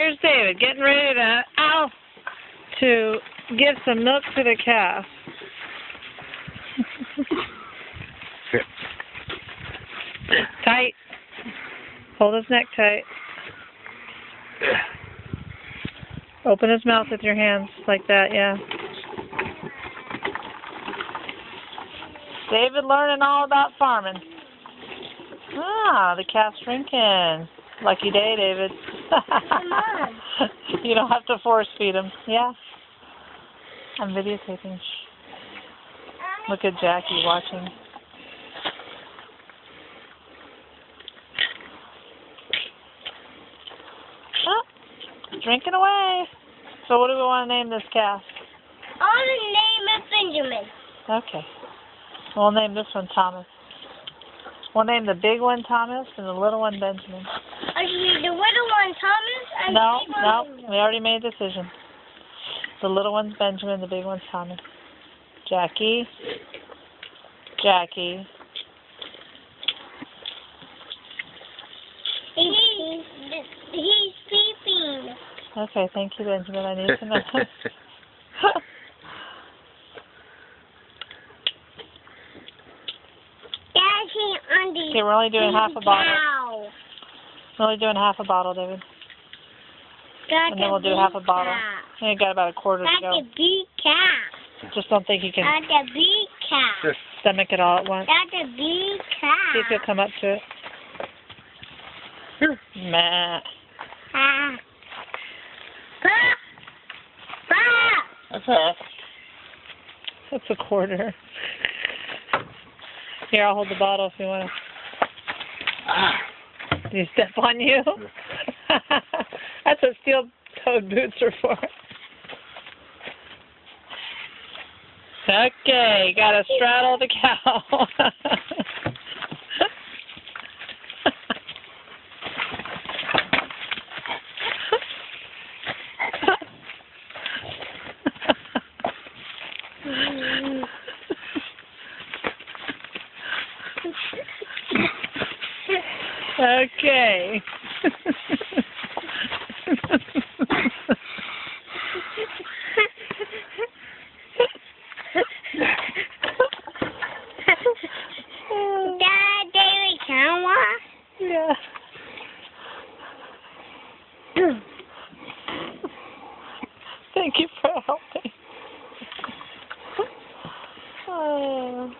Here's David getting ready to give some milk to the calf. Tight. Hold his neck tight. Open his mouth with your hands like that, yeah. David learning all about farming. Ah, the calf's drinking. Lucky day, David. Come on. You don't have to force feed him. Yeah. I'm videotaping. Look at Jackie watching. Oh, drinking away. So what do we want to name this calf? I want to name it Benjamin. Okay. We'll name this one Thomas. We'll name the big one Thomas and the little one Benjamin. Actually, the little one Thomas and No, the big one no, Benjamin. we already made a decision. The little one's Benjamin, the big one's Thomas. Jackie. Jackie. He's peeping. Okay, thank you, Benjamin. I need to know. Okay, we're only doing half a bottle. We're only doing half a bottle, David. And then we'll do half a bottle. I think I got about a quarter to go. That's a big cat. Just don't think you can That's a big cat. stomach it all at once. That's a big cat. See if you'll come up to it. Meh. Ah. Ah. Ah. That's half. That's a quarter. Here, I'll hold the bottle if you want to. Did he step on you? That's what steel-toed boots are for. Okay, gotta straddle the cow. Okay. Dad, David, can I? Yeah. Thank you for helping. Oh.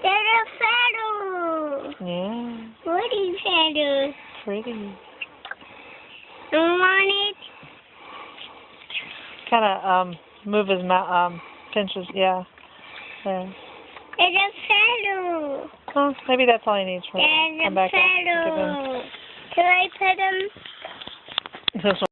There's a feather. Yeah. Pretty feather. Pretty. You want it? Kind of move his mouth, pinches, yeah. There. There's a feather. Oh, maybe that's all he needs for There's come a back up and feather. Can I pet him? give him this one.